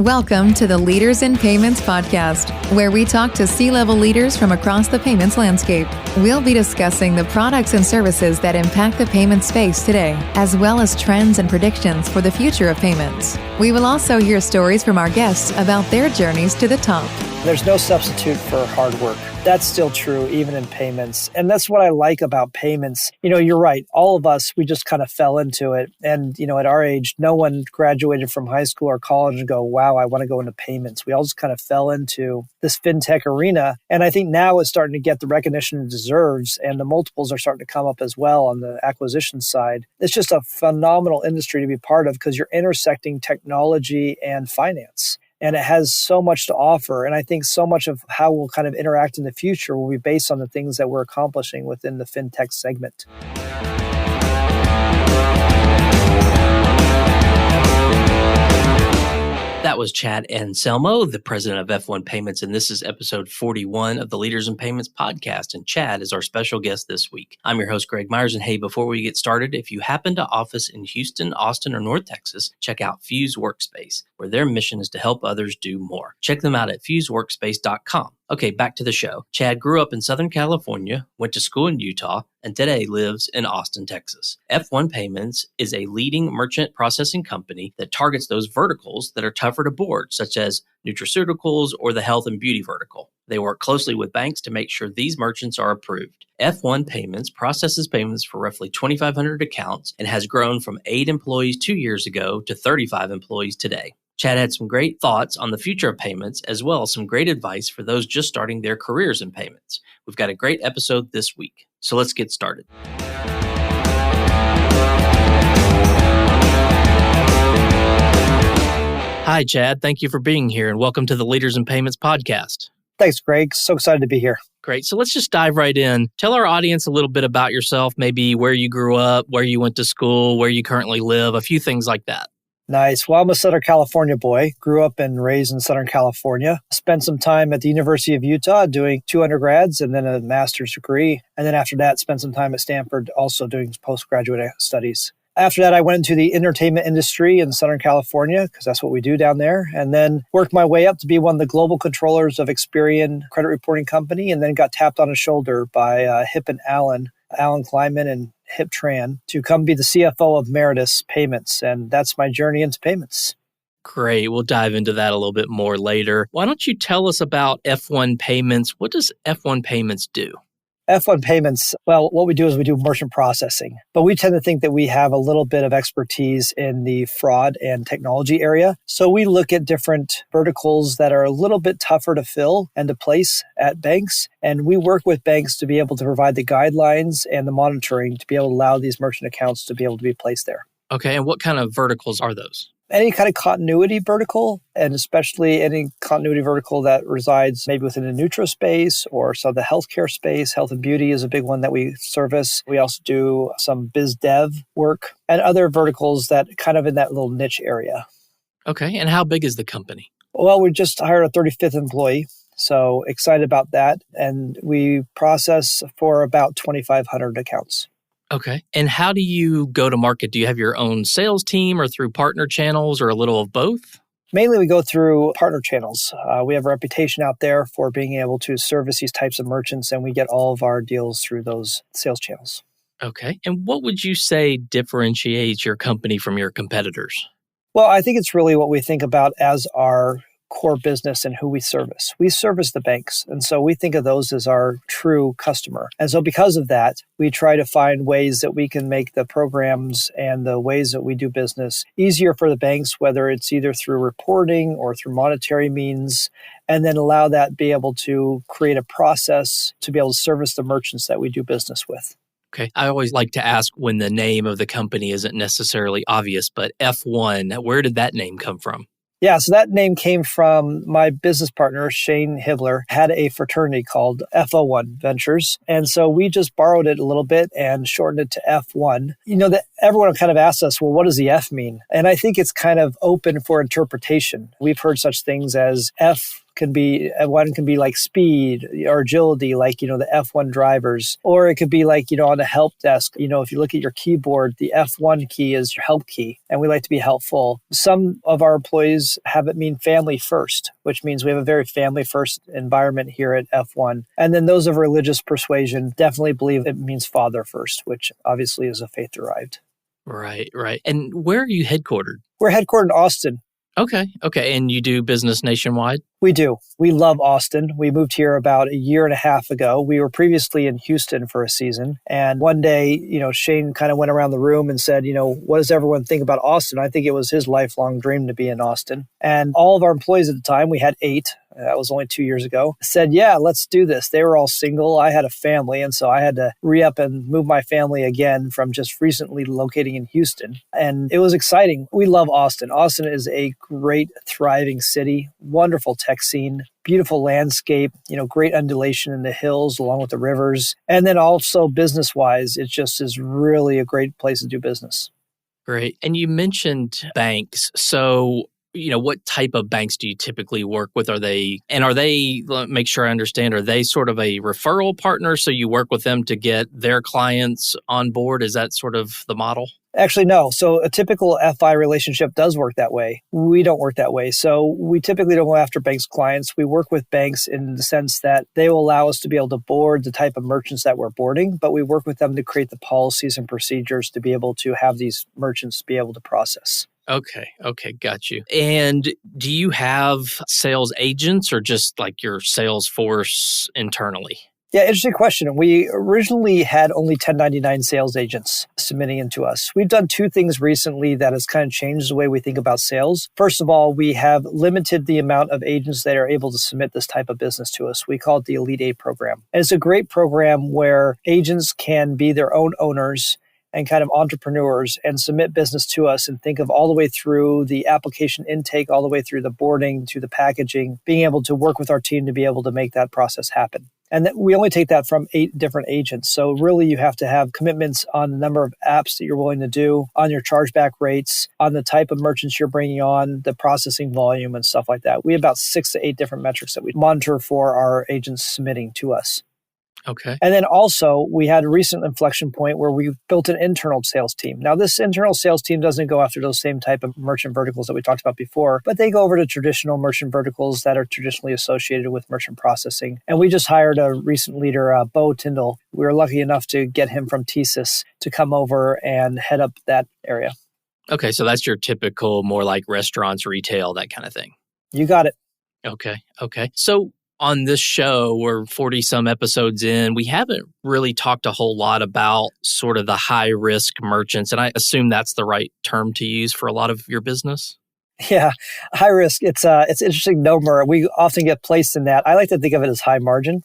Welcome to the Leaders in Payments podcast, where we talk to C-level leaders from across the payments landscape. We'll be discussing the products and services that impact the payment space today, as well as trends and predictions for the future of payments. We will also hear stories from our guests about their journeys to the top. There's no substitute for hard work. That's still true, even in payments. And that's what I like about payments. You're right. All of us, we just kind of fell into it. And, at our age, no one graduated from high school or college and go, wow, I want to go into payments. We all just kind of fell into this fintech arena. And I think now it's starting to get the recognition it deserves. And the multiples are starting to come up as well on the acquisition side. It's just a phenomenal industry to be part of because you're intersecting technology and finance. And it has so much to offer. And I think so much of how we'll kind of interact in the future will be based on the things that we're accomplishing within the fintech segment. That was Chad Anselmo, the president of F1 Payments, and this is episode 41 of the Leaders in Payments podcast, and Chad is our special guest this week. I'm your host, Greg Myers, and hey, before we get started, if you happen to office in Houston, Austin, or North Texas, check out Fuse Workspace, where their mission is to help others do more. Check them out at fuseworkspace.com. Okay, back to the show. Chad grew up in Southern California, went to school in Utah, and today lives in Austin, Texas. F1 Payments is a leading merchant processing company that targets those verticals that are tougher to board, such as nutraceuticals or the health and beauty vertical. They work closely with banks to make sure these merchants are approved. F1 Payments processes payments for roughly 2,500 accounts and has grown from 8 employees 2 years ago to 35 employees today. Chad had some great thoughts on the future of payments, as well as some great advice for those just starting their careers in payments. We've got a great episode this week, so let's get started. Hi, Chad. Thank you for being here, and welcome to the Leaders in Payments podcast. Thanks, Greg. So excited to be here. Great. So let's just dive right in. Tell our audience a little bit about yourself, maybe where you grew up, where you went to school, where you currently live, a few things like that. Nice. Well, I'm a Southern California boy. Grew up and raised in Southern California. Spent some time at the University of Utah doing 2 undergrads and then a master's degree. And then after that, spent some time at Stanford also doing postgraduate studies. After that, I went into the entertainment industry in Southern California because that's what we do down there. And then worked my way up to be one of the global controllers of Experian Credit Reporting Company, and then got tapped on the shoulder by Hip and Alan Kleiman and Hip Tran to come be the CFO of Meritus Payments. And that's my journey into payments. Great. We'll dive into that a little bit more later. Why don't you tell us about F1 Payments? What does F1 Payments do? F1 Payments, well, what we do is we do merchant processing, but we tend to think that we have a little bit of expertise in the fraud and technology area. So we look at different verticals that are a little bit tougher to fill and to place at banks. And we work with banks to be able to provide the guidelines and the monitoring to be able to allow these merchant accounts to be able to be placed there. Okay. And what kind of verticals are those? Any kind of continuity vertical, and especially any continuity vertical that resides maybe within the Nutra space or some of the healthcare space. Health and beauty is a big one that we service. We also do some biz dev work and other verticals that kind of in that little niche area. Okay. And how big is the company? Well, we just hired a 35th employee. So excited about that. And we process for about 2,500 accounts. Okay. And how do you go to market? Do you have your own sales team or through partner channels or a little of both? Mainly we go through partner channels. We have a reputation out there for being able to service these types of merchants, and we get all of our deals through those sales channels. Okay. And what would you say differentiates your company from your competitors? Well, I think it's really what we think about as our core business and who we service. We service the banks. And so we think of those as our true customer. And so because of that, we try to find ways that we can make the programs and the ways that we do business easier for the banks, whether it's either through reporting or through monetary means, and then allow that be able to create a process to be able to service the merchants that we do business with. Okay. I always like to ask when the name of the company isn't necessarily obvious, but F1, where did that name come from? Yeah, so that name came from my business partner, Shane Hibler, had a fraternity called F01 Ventures. And so we just borrowed it a little bit and shortened it to F1. That everyone kind of asks us, well, what does the F mean? And I think it's kind of open for interpretation. We've heard such things as F can be like speed or agility, like, the F1 drivers, or it could be like, on the help desk, if you look at your keyboard, the F1 key is your help key, and we like to be helpful. Some of our employees have it mean family first, which means we have a very family first environment here at F1. And then those of religious persuasion definitely believe it means father first, which obviously is a faith derived. Right, right. And where are you headquartered? We're headquartered in Austin. Okay. And you do business nationwide? We do. We love Austin. We moved here about a year and a half ago. We were previously in Houston for a season. And one day, Shane kind of went around the room and said, what does everyone think about Austin? I think it was his lifelong dream to be in Austin. And all of our employees at the time, we had 8. That was only 2 years ago, said, yeah, let's do this. They were all single. I had a family. And so I had to re-up and move my family again from just recently locating in Houston. And it was exciting. We love Austin. Austin is a great, thriving city, wonderful tech scene, beautiful landscape, great undulation in the hills along with the rivers. And then also business-wise, it just is really a great place to do business. Great. And you mentioned banks. So what type of banks do you typically work with? Are they, make sure I understand, are they sort of a referral partner? So you work with them to get their clients on board? Is that sort of the model? Actually, no. So a typical FI relationship does work that way. We don't work that way. So we typically don't go after banks' clients. We work with banks in the sense that they will allow us to be able to board the type of merchants that we're boarding, but we work with them to create the policies and procedures to be able to have these merchants be able to process. Okay, got you. And do you have sales agents or just like your sales force internally? Yeah, interesting question. We originally had only 1099 sales agents submitting into us. We've done 2 things recently that has kind of changed the way we think about sales. First of all, we have limited the amount of agents that are able to submit this type of business to us. We call it the Elite 8 program. And it's a great program where agents can be their own owners and kind of entrepreneurs and submit business to us and think of all the way through the application intake, all the way through the boarding to the packaging, being able to work with our team to be able to make that process happen. And we only take that from 8 different agents. So really you have to have commitments on the number of apps that you're willing to do, on your chargeback rates, on the type of merchants you're bringing on, the processing volume and stuff like that. We have about 6 to 8 different metrics that we monitor for our agents submitting to us. Okay. And then also we had a recent inflection point where we built an internal sales team. Now this internal sales team doesn't go after those same type of merchant verticals that we talked about before, but they go over to traditional merchant verticals that are traditionally associated with merchant processing. And we just hired a recent leader, Bo Tyndall. We were lucky enough to get him from TSYS to come over and head up that area. Okay. So that's your typical, more like restaurants, retail, that kind of thing. You got it. Okay. So on this show, we're 40 some episodes in, we haven't really talked a whole lot about sort of the high risk merchants. And I assume that's the right term to use for a lot of your business. Yeah, high risk. It's interesting number. We often get placed in that. I like to think of it as high margin.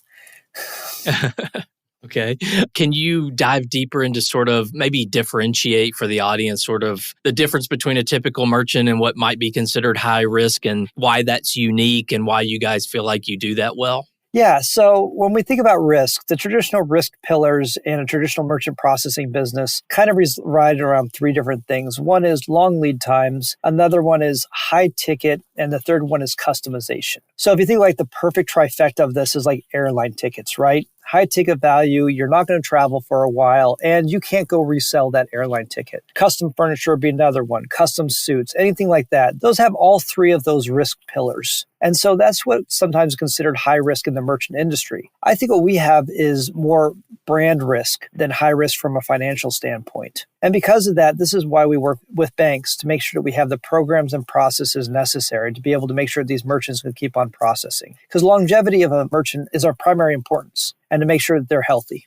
Okay. Can you dive deeper into sort of maybe differentiate for the audience sort of the difference between a typical merchant and what might be considered high risk and why that's unique and why you guys feel like you do that well? Yeah. So when we think about risk, the traditional risk pillars in a traditional merchant processing business kind of ride around 3 different things. One is long lead times. Another one is high ticket. And the third one is customization. So if you think like the perfect trifecta of this is like airline tickets, right? High ticket value, you're not going to travel for a while, and you can't go resell that airline ticket. Custom furniture would be another one, custom suits, anything like that. Those have all 3 of those risk pillars. And so that's what's sometimes considered high risk in the merchant industry. I think what we have is more brand risk than high risk from a financial standpoint. And because of that, this is why we work with banks to make sure that we have the programs and processes necessary to be able to make sure these merchants can keep on processing. Because longevity of a merchant is our primary importance, and to make sure that they're healthy.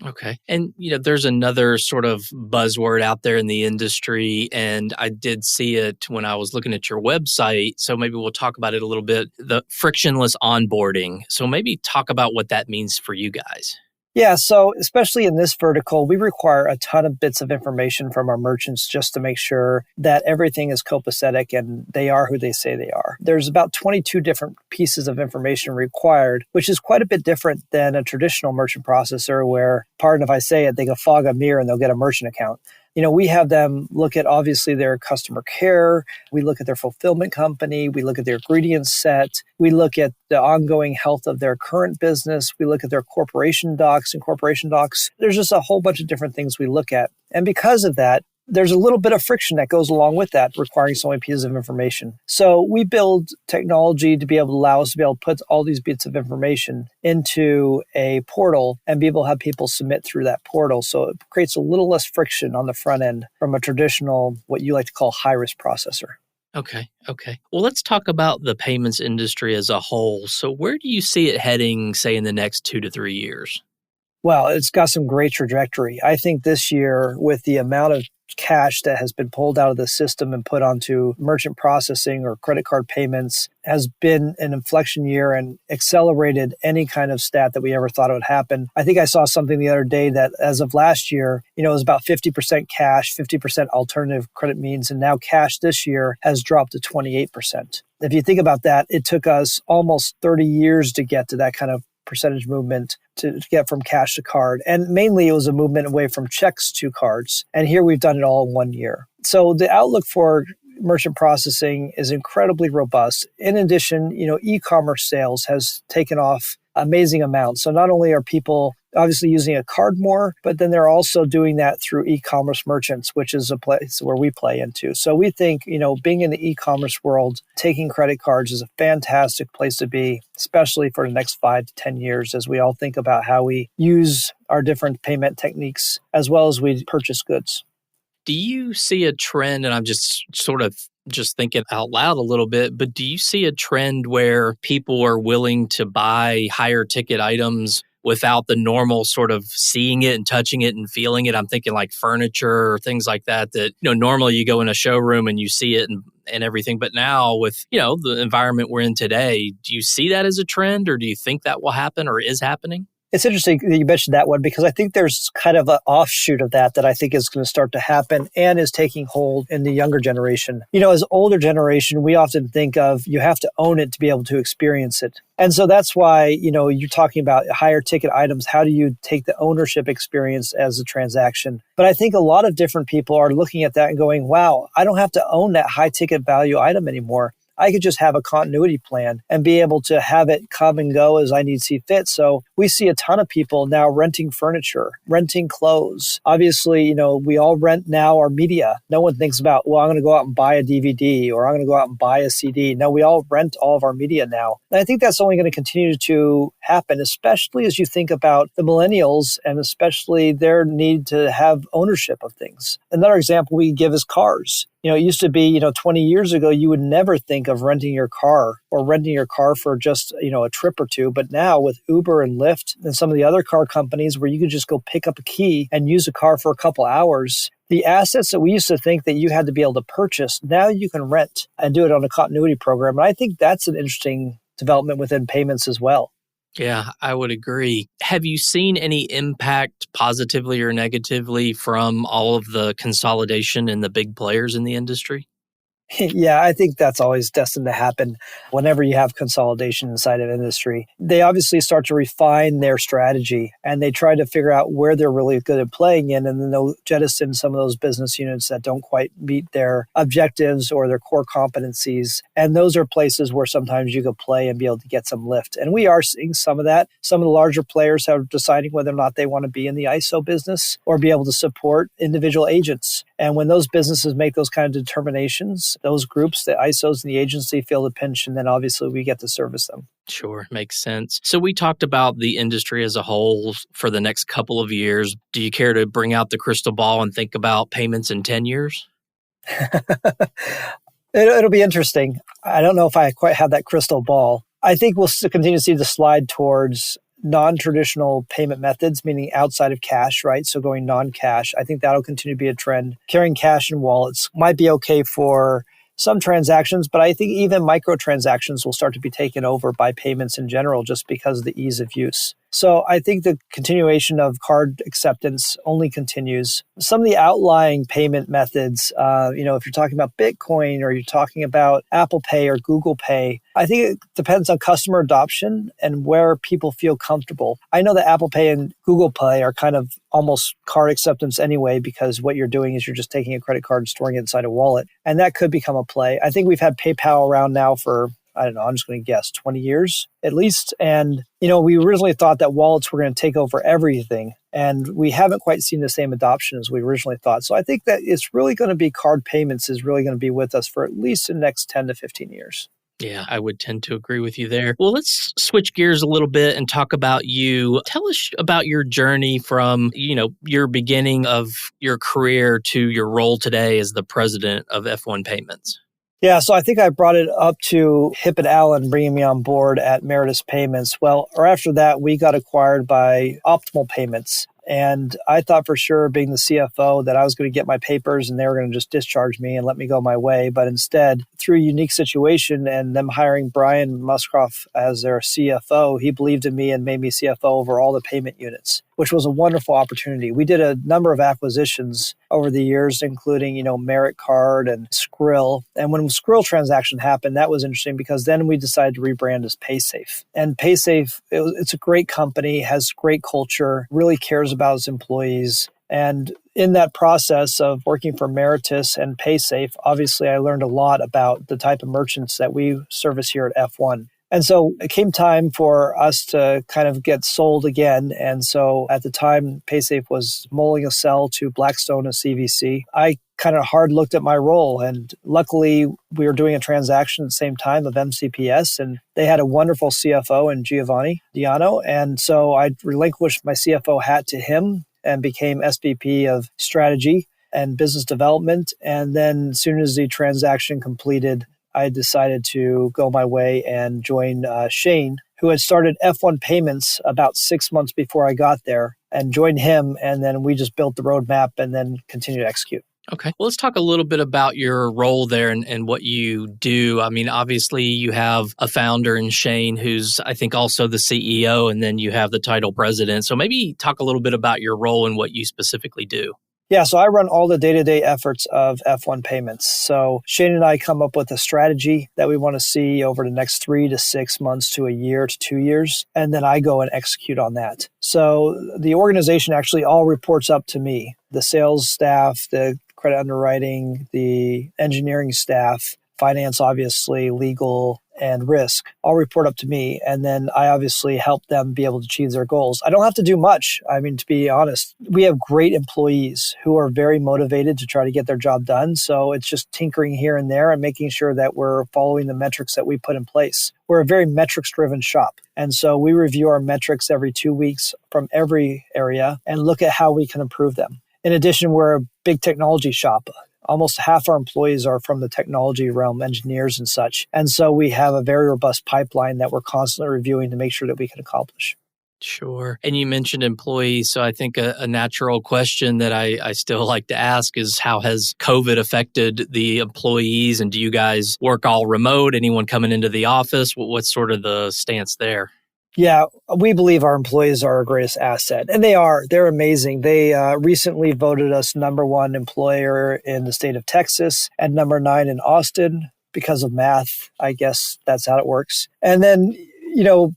Okay. And, there's another sort of buzzword out there in the industry, and I did see it when I was looking at your website. So maybe we'll talk about it a little bit, the frictionless onboarding. So maybe talk about what that means for you guys. Yeah, so especially in this vertical, we require a ton of bits of information from our merchants just to make sure that everything is copacetic and they are who they say they are. There's about 22 different pieces of information required, which is quite a bit different than a traditional merchant processor where, pardon if I say it, they can fog a mirror and they'll get a merchant account. We have them look at obviously their customer care. We look at their fulfillment company. We look at their ingredient set. We look at the ongoing health of their current business. We look at their corporation docs and corporation docs. There's just a whole bunch of different things we look at. And because of that, there's a little bit of friction that goes along with that, requiring so many pieces of information. So we build technology to be able to allow us to be able to put all these bits of information into a portal and be able to have people submit through that portal. So it creates a little less friction on the front end from a traditional, what you like to call high-risk processor. Okay. Well, let's talk about the payments industry as a whole. So where do you see it heading, say, in the next 2 to 3 years? Well, it's got some great trajectory. I think this year, with the amount of cash that has been pulled out of the system and put onto merchant processing or credit card payments, has been an inflection year and accelerated any kind of stat that we ever thought it would happen. I think I saw something the other day that as of last year, it was about 50% cash, 50% alternative credit means, and now cash this year has dropped to 28%. If you think about that, it took us almost 30 years to get to that kind of percentage movement to get from cash to card. And mainly it was a movement away from checks to cards. And here we've done it all in 1 year. So the outlook for merchant processing is incredibly robust. In addition, e-commerce sales has taken off amazing amounts. So not only are people obviously using a card more, but then they're also doing that through e-commerce merchants, which is a place where we play into. So we think, being in the e-commerce world, taking credit cards is a fantastic place to be, especially for the next 5 to 10 years, as we all think about how we use our different payment techniques as well as we purchase goods. Do you see a trend, and I'm just sort of just thinking out loud a little bit, but do you see a trend where people are willing to buy higher ticket items without the normal sort of seeing it and touching it and feeling it? I'm thinking like furniture or things like that, normally you go in a showroom and you see it and everything. But now with, the environment we're in today, do you see that as a trend, or do you think that will happen or is happening? It's interesting that you mentioned that one, because I think there's kind of an offshoot of that I think is going to start to happen and is taking hold in the younger generation. As older generation, we often think of you have to own it to be able to experience it. And so that's why, you're talking about higher ticket items. How do you take the ownership experience as a transaction? But I think a lot of different people are looking at that and going, wow, I don't have to own that high ticket value item anymore. I could just have a continuity plan and be able to have it come and go as I need to see fit. So we see a ton of people now renting furniture, renting clothes. Obviously, we all rent now our media. No one thinks about, well, I'm going to go out and buy a DVD or I'm going to go out and buy a CD. No, we all rent all of our media now. And I think that's only going to continue to happen, especially as you think about the millennials and especially their need to have ownership of things. Another example we give is cars. It used to be, 20 years ago, you would never think of renting your car for just, a trip or two. But now with Uber and Lyft and some of the other car companies where you could just go pick up a key and use a car for a couple hours, the assets that we used to think that you had to be able to purchase, now you can rent and do it on a continuity program. And I think that's an interesting development within payments as well. Yeah, I would agree. Have you seen any impact positively or negatively from all of the consolidation and the big players in the industry? Yeah, I think that's always destined to happen whenever you have consolidation inside of industry. They obviously start to refine their strategy and they try to figure out where they're really good at playing in, and then they'll jettison some of those business units that don't quite meet their objectives or their core competencies. And those are places where sometimes you could play and be able to get some lift. And we are seeing some of that. Some of the larger players are deciding whether or not they want to be in the ISO business or be able to support individual agents. And when those businesses make those kind of determinations, those groups, the ISOs and the agency, feel the pinch, and then obviously we get to service them. Sure, makes sense. So we talked about the industry as a whole for the next couple of years. Do you care to bring out the crystal ball and think about payments in 10 years? It'll be interesting. I don't know if I quite have that crystal ball. I think we'll continue to see the slide towards non-traditional payment methods, meaning outside of cash, right? So going non-cash. I think that'll continue to be a trend. Carrying cash in wallets might be okay for some transactions, but I think even microtransactions will start to be taken over by payments in general just because of the ease of use. So I think the continuation of card acceptance only continues. Some of the outlying payment methods, if you're talking about Bitcoin or you're talking about Apple Pay or Google Pay, I think it depends on customer adoption and where people feel comfortable. I know that Apple Pay and Google Pay are kind of almost card acceptance anyway, because what you're doing is you're just taking a credit card and storing it inside a wallet. And that could become a play. I think we've had PayPal around now for, I don't know, I'm just going to guess 20 years at least. And, we originally thought that wallets were going to take over everything. And we haven't quite seen the same adoption as we originally thought. So I think that it's really going to be card payments is really going to be with us for at least the next 10 to 15 years. Yeah, I would tend to agree with you there. Well, let's switch gears a little bit and talk about you. Tell us about your journey from, your beginning of your career to your role today as the president of F1 Payments. Yeah, so I think I brought it up to Hip and Allen bringing me on board at Meritus Payments. Well, or after that, we got acquired by Optimal Payments. And I thought for sure, being the CFO, that I was going to get my papers and they were going to just discharge me and let me go my way. But instead, through a unique situation and them hiring Brian Muscroft as their CFO, he believed in me and made me CFO over all the payment units, which was a wonderful opportunity. We did a number of acquisitions over the years, including, Merit Card and Skrill. And when the Skrill transaction happened, that was interesting because then we decided to rebrand as PaySafe. And PaySafe, it's a great company, has great culture, really cares about its employees. And in that process of working for Meritus and PaySafe, obviously I learned a lot about the type of merchants that we service here at F1. And so it came time for us to kind of get sold again. And so at the time, PaySafe was mulling a sell to Blackstone and CVC. I kind of hard looked at my role. And luckily, we were doing a transaction at the same time of MCPS. And they had a wonderful CFO in Giovanni Diano. And so I relinquished my CFO hat to him and became SVP of strategy and business development. And then as soon as the transaction completed, I decided to go my way and join Shane, who had started F1 Payments about 6 months before I got there, and joined him. And then we just built the roadmap and then continued to execute. Okay. Well, let's talk a little bit about your role there and what you do. I mean, obviously, you have a founder in Shane, who's, I think, also the CEO, and then you have the title president. So maybe talk a little bit about your role and what you specifically do. Yeah, so I run all the day-to-day efforts of F1 Payments. So Shane and I come up with a strategy that we want to see over the next 3 to 6 months to a year to 2 years, and then I go and execute on that. So the organization actually all reports up to me. The sales staff, the credit underwriting, the engineering staff, finance, obviously, legal, and risk all report up to me. And then I obviously help them be able to achieve their goals. I don't have to do much. I mean, to be honest, we have great employees who are very motivated to try to get their job done. So it's just tinkering here and there and making sure that we're following the metrics that we put in place. We're a very metrics-driven shop. And so we review our metrics every 2 weeks from every area and look at how we can improve them. In addition, we're a big technology shop. Almost half our employees are from the technology realm, engineers and such. And so we have a very robust pipeline that we're constantly reviewing to make sure that we can accomplish. Sure. And you mentioned employees. So I think a natural question that I still like to ask is, how has COVID affected the employees? And do you guys work all remote? Anyone coming into the office? What's sort of the stance there? Yeah, we believe our employees are our greatest asset. And they are. They're amazing. They recently voted us number 1 employer in the state of Texas and number 9 in Austin because of math. I guess that's how it works. And then,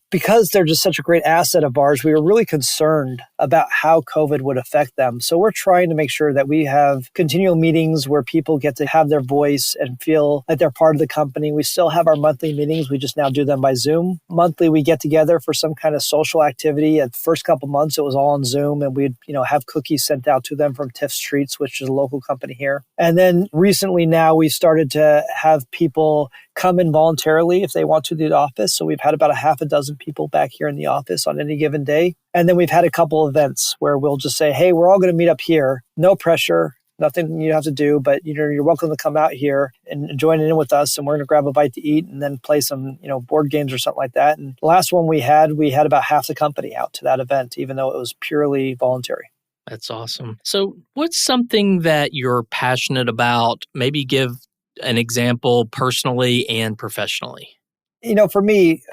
because they're just such a great asset of ours, we were really concerned about how COVID would affect them. So we're trying to make sure that we have continual meetings where people get to have their voice and feel like they're part of the company. We still have our monthly meetings. We just now do them by Zoom. Monthly, we get together for some kind of social activity. At the first couple months, it was all on Zoom, and we'd, have cookies sent out to them from Tiff Streets, which is a local company here. And then recently now we started to have people come in voluntarily if they want to the office. So we've had about a half a dozen people back here in the office on any given day. And then we've had a couple events where we'll just say, hey, we're all going to meet up here. No pressure, nothing you have to do, but you're welcome to come out here and join in with us. And we're going to grab a bite to eat and then play some, board games or something like that. And the last one we had about half the company out to that event, even though it was purely voluntary. That's awesome. So what's something that you're passionate about? Maybe give an example personally and professionally. For me,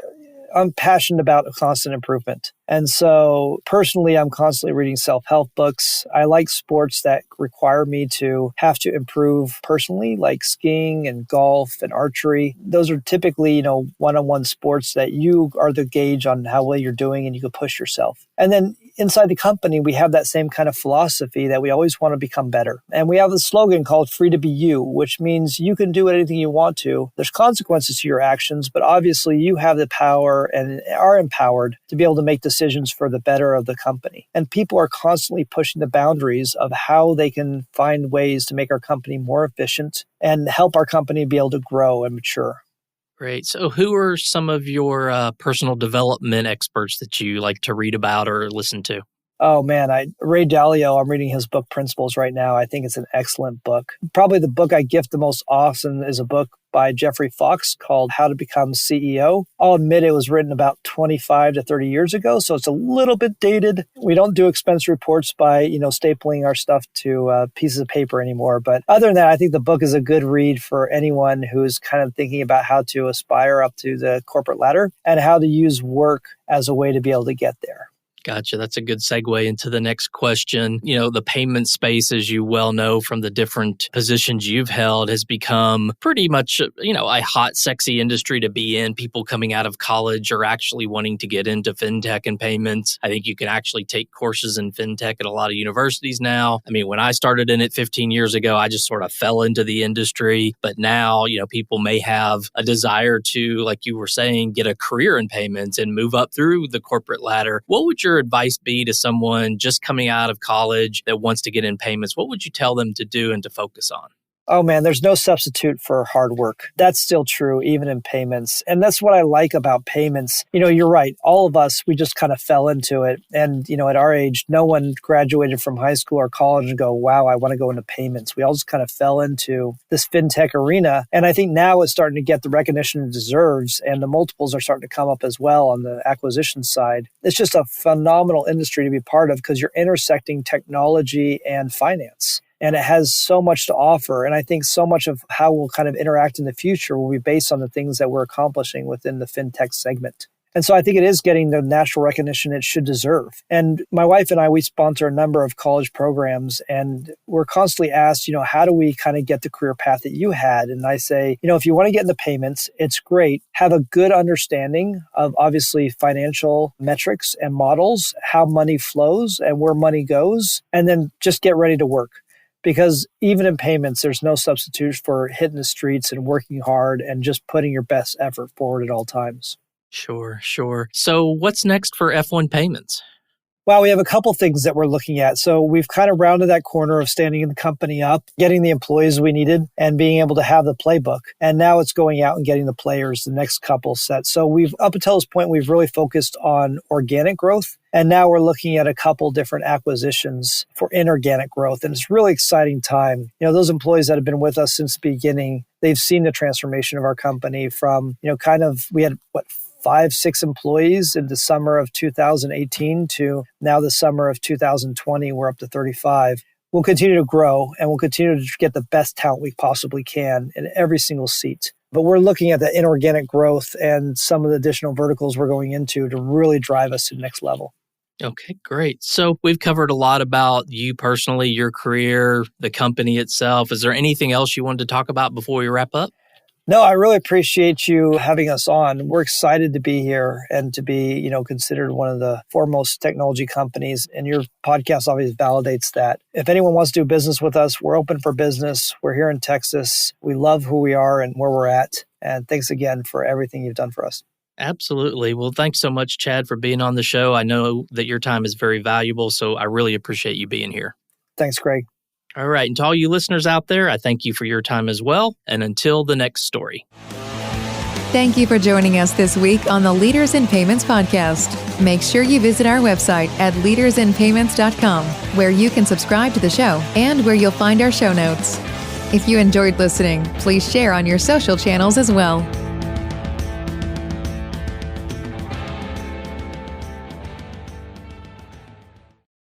I'm passionate about constant improvement. And so personally, I'm constantly reading self-help books. I like sports that require me to have to improve personally, like skiing and golf and archery. Those are typically, one-on-one sports that you are the gauge on how well you're doing and you can push yourself. And then inside the company, we have that same kind of philosophy that we always want to become better. And we have a slogan called Free to Be You, which means you can do anything you want to. There's consequences to your actions, but obviously you have the power and are empowered to be able to make decisions for the better of the company. And people are constantly pushing the boundaries of how they can find ways to make our company more efficient and help our company be able to grow and mature. Great. So who are some of your personal development experts that you like to read about or listen to? Oh man, Ray Dalio, I'm reading his book Principles right now. I think it's an excellent book. Probably the book I gift the most often is a book by Jeffrey Fox called How to Become CEO. I'll admit it was written about 25 to 30 years ago, so it's a little bit dated. We don't do expense reports by, stapling our stuff to pieces of paper anymore. But other than that, I think the book is a good read for anyone who's kind of thinking about how to aspire up to the corporate ladder and how to use work as a way to be able to get there. Gotcha. That's a good segue into the next question. The payment space, as you well know from the different positions you've held, has become pretty much, a hot, sexy industry to be in. People coming out of college are actually wanting to get into fintech and payments. I think you can actually take courses in fintech at a lot of universities now. I mean, when I started in it 15 years ago, I just sort of fell into the industry. But now, people may have a desire to, like you were saying, get a career in payments and move up through the corporate ladder. What would your advice be to someone just coming out of college that wants to get in payments? What would you tell them to do and to focus on? Oh man, there's no substitute for hard work. That's still true, even in payments. And that's what I like about payments. You're right. All of us, we just kind of fell into it. And, at our age, no one graduated from high school or college and go, wow, I want to go into payments. We all just kind of fell into this fintech arena. And I think now it's starting to get the recognition it deserves. And the multiples are starting to come up as well on the acquisition side. It's just a phenomenal industry to be part of because you're intersecting technology and finance. And it has so much to offer. And I think so much of how we'll kind of interact in the future will be based on the things that we're accomplishing within the fintech segment. And so I think it is getting the natural recognition it should deserve. And my wife and I, we sponsor a number of college programs, and we're constantly asked, how do we kind of get the career path that you had? And I say, if you want to get into payments, it's great. Have a good understanding of obviously financial metrics and models, how money flows and where money goes, and then just get ready to work. Because even in payments, there's no substitute for hitting the streets and working hard and just putting your best effort forward at all times. Sure. So what's next for F1 Payments? Well, we have a couple things that we're looking at. So we've kind of rounded that corner of standing the company up, getting the employees we needed, and being able to have the playbook. And now it's going out and getting the players, the next couple sets. So up until this point, we've really focused on organic growth. And now we're looking at a couple different acquisitions for inorganic growth. And it's a really exciting time. Those employees that have been with us since the beginning, they've seen the transformation of our company from, we had 5-6 employees in the summer of 2018 to now the summer of 2020, we're up to 35. We'll continue to grow and we'll continue to get the best talent we possibly can in every single seat. But we're looking at the inorganic growth and some of the additional verticals we're going into to really drive us to the next level. Okay, great. So we've covered a lot about you personally, your career, the company itself. Is there anything else you wanted to talk about before we wrap up? No, I really appreciate you having us on. We're excited to be here and to be, considered one of the foremost technology companies. And your podcast obviously validates that. If anyone wants to do business with us, we're open for business. We're here in Texas. We love who we are and where we're at. And thanks again for everything you've done for us. Absolutely. Well, thanks so much, Chad, for being on the show. I know that your time is very valuable, so I really appreciate you being here. Thanks, Greg. All right. And to all you listeners out there, I thank you for your time as well. And until the next story. Thank you for joining us this week on the Leaders in Payments podcast. Make sure you visit our website at leadersinpayments.com, where you can subscribe to the show and where you'll find our show notes. If you enjoyed listening, please share on your social channels as well.